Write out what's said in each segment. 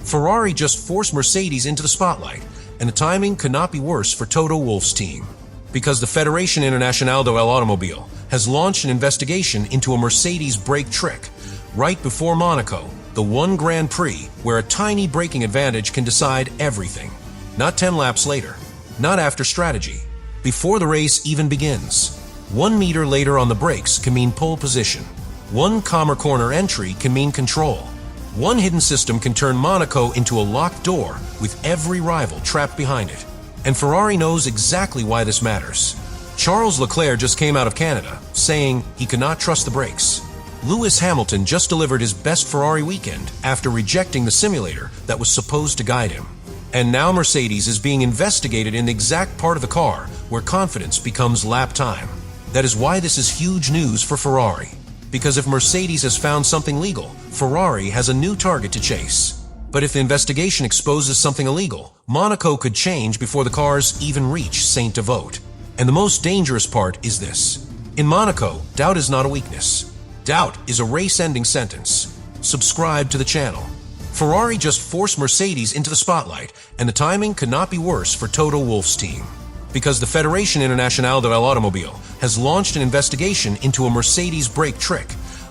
Ferrari just forced Mercedes into the spotlight, and the timing could not be worse for Toto Wolff's team. Because the Federación Internacional del Automóvil has launched an investigation into a Mercedes brake trick right before Monaco, the one Grand Prix where a tiny braking advantage can decide everything. Not 10 laps later, not after strategy, before the race even begins. 1 meter later on the brakes can mean pole position. 1 calmer corner entry can mean control. 1 hidden system can turn Monaco into a locked door with every rival trapped behind it. And Ferrari knows exactly why this matters. Charles Leclerc just came out of Canada, saying he could not trust the brakes. Lewis Hamilton just delivered his best Ferrari weekend after rejecting the simulator that was supposed to guide him. And now Mercedes is being investigated in the exact part of the car where confidence becomes lap time. That is why this is huge news for Ferrari. Because if Mercedes has found something legal, Ferrari has a new target to chase. But if the investigation exposes something illegal, Monaco could change before the cars even reach Saint-Devote. And the most dangerous part is this. In Monaco, doubt is not a weakness. Doubt is a race-ending sentence. Subscribe to the channel. Ferrari just forced Mercedes into the spotlight, and the timing could not be worse for Toto Wolff's team. Because the Federación Internacional del Automóvil has launched an investigation into a Mercedes brake trick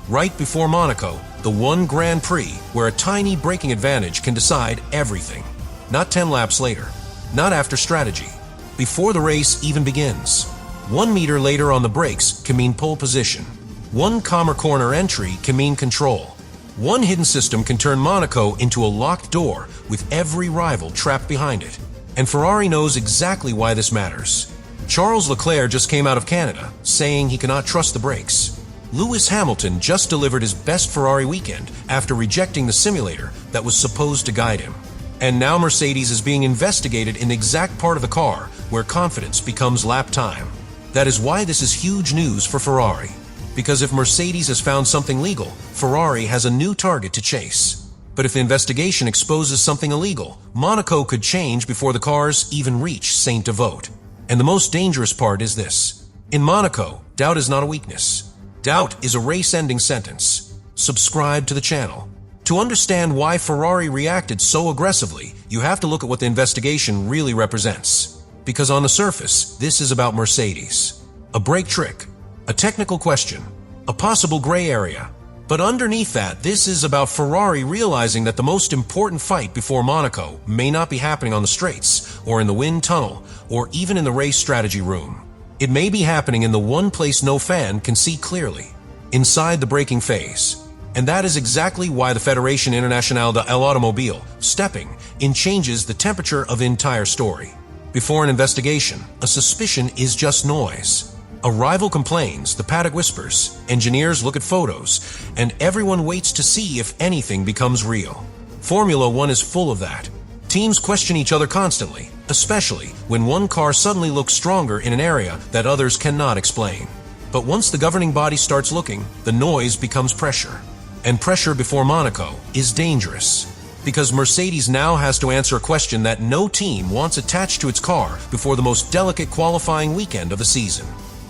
right before Monaco, the one Grand Prix where a tiny braking advantage can decide everything. Not 10 laps later, not after strategy, before the race even begins. 1 meter later on the brakes can mean pole position. 1 calmer corner entry can mean control. 1 hidden system can turn Monaco into a locked door with every rival trapped behind it. And Ferrari knows exactly why this matters. Charles Leclerc just came out of Canada, saying he cannot trust the brakes. Lewis Hamilton just delivered his best Ferrari weekend after rejecting the simulator that was supposed to guide him. And now Mercedes is being investigated in the exact part of the car where confidence becomes lap time. That is why this is huge news for Ferrari. Because if Mercedes has found something legal, Ferrari has a new target to chase. But if the investigation exposes something illegal, Monaco could change before the cars even reach Saint-Devote. And the most dangerous part is this. In Monaco, doubt is not a weakness. Doubt is a race-ending sentence. Subscribe to the channel. To understand why Ferrari reacted so aggressively, you have to look at what the investigation really represents. Because on the surface, this is about Mercedes. A brake trick, a technical question, a possible gray area. But underneath that, this is about Ferrari realizing that the most important fight before Monaco may not be happening on the straights, or in the wind tunnel, or even in the race strategy room. It may be happening in the one place no fan can see clearly, inside the braking phase. And that is exactly why the Federación Internacional del Automóvil stepping in changes the temperature of the entire story. Before an investigation, a suspicion is just noise. A rival complains, the paddock whispers, engineers look at photos, and everyone waits to see if anything becomes real. Formula One is full of that. Teams question each other constantly, especially when one car suddenly looks stronger in an area that others cannot explain. But once the governing body starts looking, the noise becomes pressure. And pressure before Monaco is dangerous. Because Mercedes now has to answer a question that no team wants attached to its car before the most delicate qualifying weekend of the season.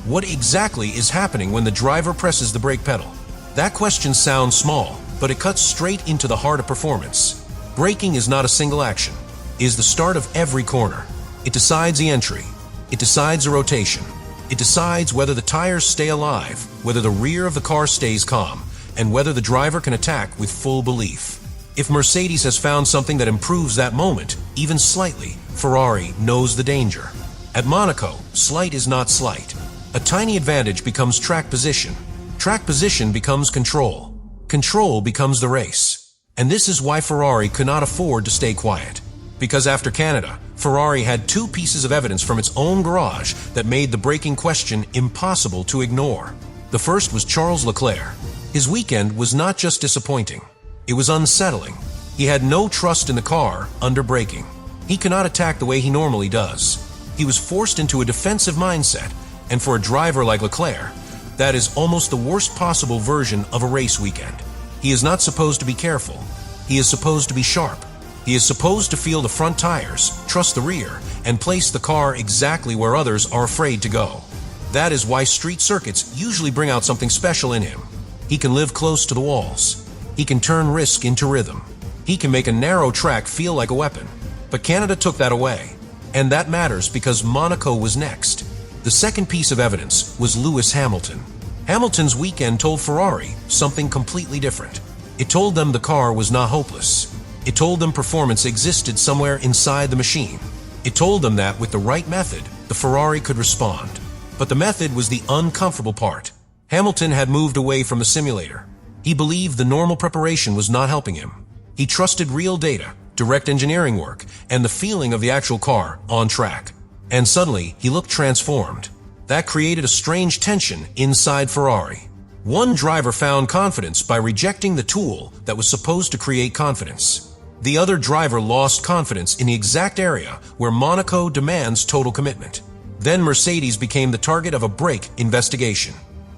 What exactly is happening when the driver presses the brake pedal? That question sounds small, but it cuts straight into the heart of performance. Braking is not a single action. It is the start of every corner. It decides the entry. It decides the rotation. It decides whether the tires stay alive, whether the rear of the car stays calm, and whether the driver can attack with full belief. If Mercedes has found something that improves that moment, even slightly, Ferrari knows the danger. At Monaco, slight is not slight. A tiny advantage becomes track position. Track position becomes control. Control becomes the race. And this is why Ferrari could not afford to stay quiet. Because after Canada, Ferrari had 2 pieces of evidence from its own garage that made the braking question impossible to ignore. The first was Charles Leclerc. His weekend was not just disappointing. It was unsettling. He had no trust in the car under braking. He cannot attack the way he normally does. He was forced into a defensive mindset, and for a driver like Leclerc, that is almost the worst possible version of a race weekend. He is not supposed to be careful. He is supposed to be sharp. He is supposed to feel the front tires, trust the rear, and place the car exactly where others are afraid to go. That is why street circuits usually bring out something special in him. He can live close to the walls. He can turn risk into rhythm. He can make a narrow track feel like a weapon. But Canada took that away. And that matters because Monaco was next. The second piece of evidence was Lewis Hamilton. Hamilton's weekend told Ferrari something completely different. It told them the car was not hopeless. It told them performance existed somewhere inside the machine. It told them that with the right method, the Ferrari could respond. But the method was the uncomfortable part. Hamilton had moved away from the simulator. He believed the normal preparation was not helping him. He trusted real data, direct engineering work, and the feeling of the actual car on track. And suddenly, he looked transformed. That created a strange tension inside Ferrari. One driver found confidence by rejecting the tool that was supposed to create confidence. The other driver lost confidence in the exact area where Monaco demands total commitment. Then Mercedes became the target of a brake investigation.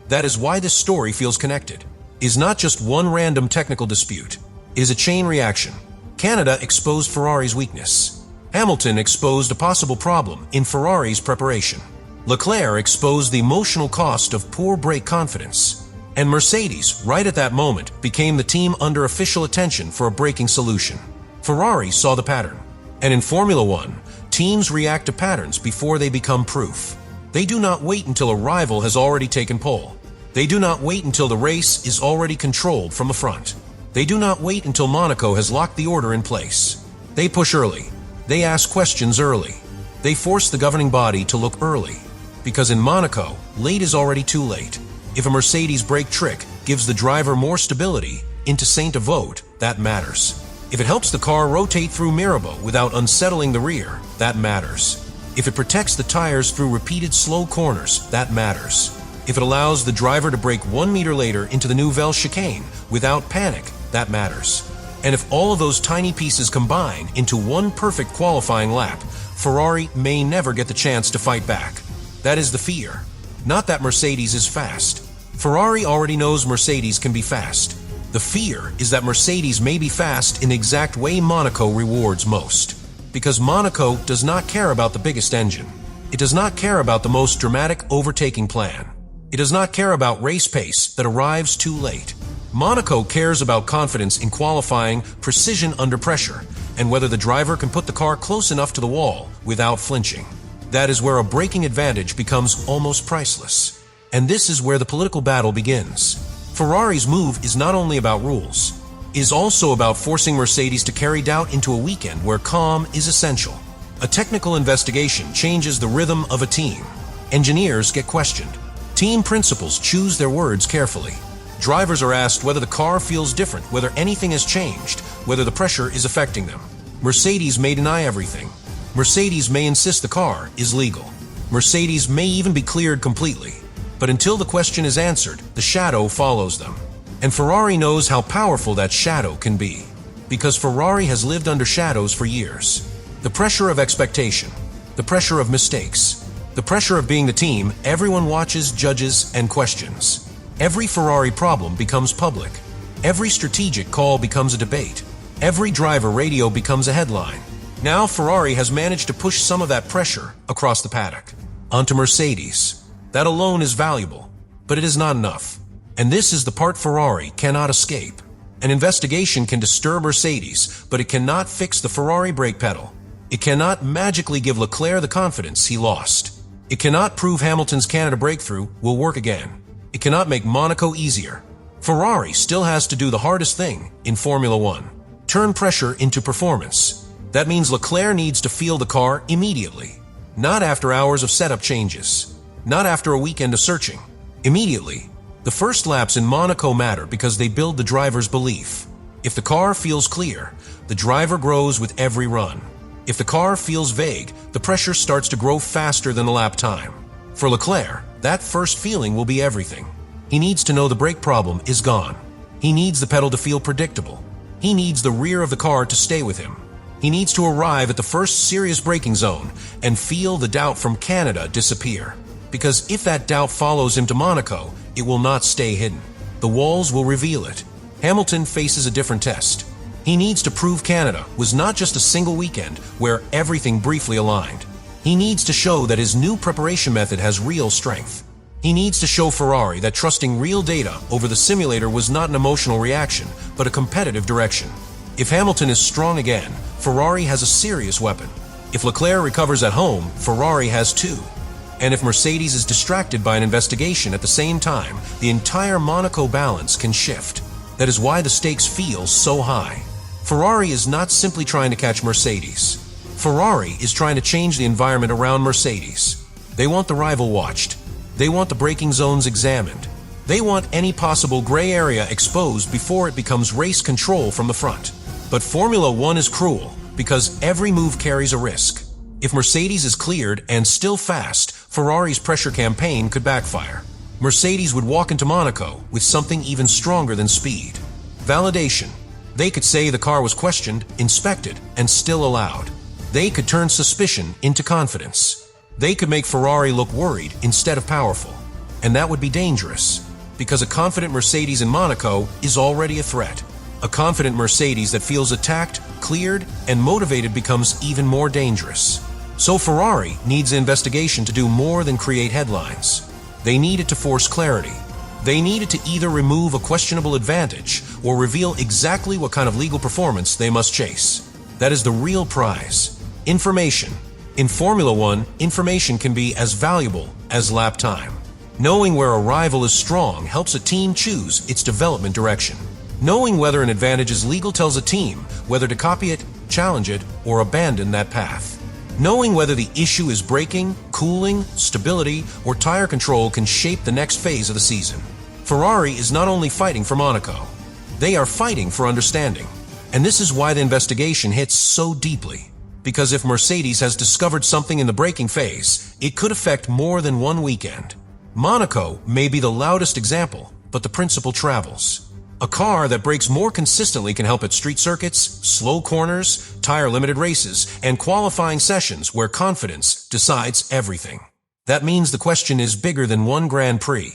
That is why this story feels connected. It is not just one random technical dispute. It is a chain reaction. Canada exposed Ferrari's weakness. Hamilton exposed a possible problem in Ferrari's preparation. Leclerc exposed the emotional cost of poor brake confidence. And Mercedes, right at that moment, became the team under official attention for a braking solution. Ferrari saw the pattern. And in Formula One, teams react to patterns before they become proof. They do not wait until a rival has already taken pole. They do not wait until the race is already controlled from the front. They do not wait until Monaco has locked the order in place. They push early. They ask questions early. They force the governing body to look early. Because in Monaco, late is already too late. If a Mercedes brake trick gives the driver more stability into Saint-Avold, that matters. If it helps the car rotate through Mirabeau without unsettling the rear, that matters. If it protects the tires through repeated slow corners, that matters. If it allows the driver to brake 1 meter later into the Nouvelle chicane without panic, that matters. And if all of those tiny pieces combine into one perfect qualifying lap, Ferrari may never get the chance to fight back. That is the fear. Not that Mercedes is fast. Ferrari already knows Mercedes can be fast. The fear is that Mercedes may be fast in the exact way Monaco rewards most. Because Monaco does not care about the biggest engine. It does not care about the most dramatic overtaking plan. It does not care about race pace that arrives too late. Monaco cares about confidence in qualifying, precision under pressure, and whether the driver can put the car close enough to the wall without flinching. That is where a braking advantage becomes almost priceless. And this is where the political battle begins. Ferrari's move is not only about rules. It is also about forcing Mercedes to carry doubt into a weekend where calm is essential. A technical investigation changes the rhythm of a team. Engineers get questioned. Team principals choose their words carefully. Drivers are asked whether the car feels different, whether anything has changed, whether the pressure is affecting them. Mercedes may deny everything. Mercedes may insist the car is legal. Mercedes may even be cleared completely. But until the question is answered, the shadow follows them. And Ferrari knows how powerful that shadow can be. Because Ferrari has lived under shadows for years. The pressure of expectation. The pressure of mistakes. The pressure of being the team everyone watches, judges, and questions. Every Ferrari problem becomes public. Every strategic call becomes a debate. Every driver radio becomes a headline. Now Ferrari has managed to push some of that pressure across the paddock onto Mercedes. That alone is valuable, but it is not enough. And this is the part Ferrari cannot escape. An investigation can disturb Mercedes, but it cannot fix the Ferrari brake pedal. It cannot magically give Leclerc the confidence he lost. It cannot prove Hamilton's Canada breakthrough will work again. It cannot make Monaco easier. Ferrari still has to do the hardest thing in Formula One. Turn pressure into performance. That means Leclerc needs to feel the car immediately. Not after hours of setup changes. Not after a weekend of searching. Immediately. The first laps in Monaco matter because they build the driver's belief. If the car feels clear, the driver grows with every run. If the car feels vague, the pressure starts to grow faster than the lap time. For Leclerc, that first feeling will be everything. He needs to know the brake problem is gone. He needs the pedal to feel predictable. He needs the rear of the car to stay with him. He needs to arrive at the first serious braking zone and feel the doubt from Canada disappear. Because if that doubt follows him to Monaco, it will not stay hidden. The walls will reveal it. Hamilton faces a different test. He needs to prove Canada was not just a single weekend where everything briefly aligned. He needs to show that his new preparation method has real strength. He needs to show Ferrari that trusting real data over the simulator was not an emotional reaction, but a competitive direction. If Hamilton is strong again, Ferrari has a serious weapon. If Leclerc recovers at home, Ferrari has too. And if Mercedes is distracted by an investigation at the same time, the entire Monaco balance can shift. That is why the stakes feel so high. Ferrari is not simply trying to catch Mercedes. Ferrari is trying to change the environment around Mercedes. They want the rival watched. They want the braking zones examined. They want any possible gray area exposed before it becomes race control from the front. But Formula One is cruel because every move carries a risk. If Mercedes is cleared and still fast, Ferrari's pressure campaign could backfire. Mercedes would walk into Monaco with something even stronger than speed. Validation. They could say the car was questioned, inspected, and still allowed. They could turn suspicion into confidence. They could make Ferrari look worried instead of powerful. And that would be dangerous, because a confident Mercedes in Monaco is already a threat. A confident Mercedes that feels attacked, cleared, and motivated becomes even more dangerous. So Ferrari needs an investigation to do more than create headlines. They need it to force clarity. They need it to either remove a questionable advantage or reveal exactly what kind of legal performance they must chase. That is the real prize. Information. In Formula One, information can be as valuable as lap time. Knowing where a rival is strong helps a team choose its development direction. Knowing whether an advantage is legal tells a team whether to copy it, challenge it, or abandon that path. Knowing whether the issue is braking, cooling, stability, or tire control can shape the next phase of the season. Ferrari is not only fighting for Monaco, they are fighting for understanding. And this is why the investigation hits so deeply. Because if Mercedes has discovered something in the braking phase, it could affect more than one weekend. Monaco may be the loudest example, but the principle travels. A car that brakes more consistently can help at street circuits, slow corners, tire-limited races, and qualifying sessions where confidence decides everything. That means the question is bigger than one Grand Prix.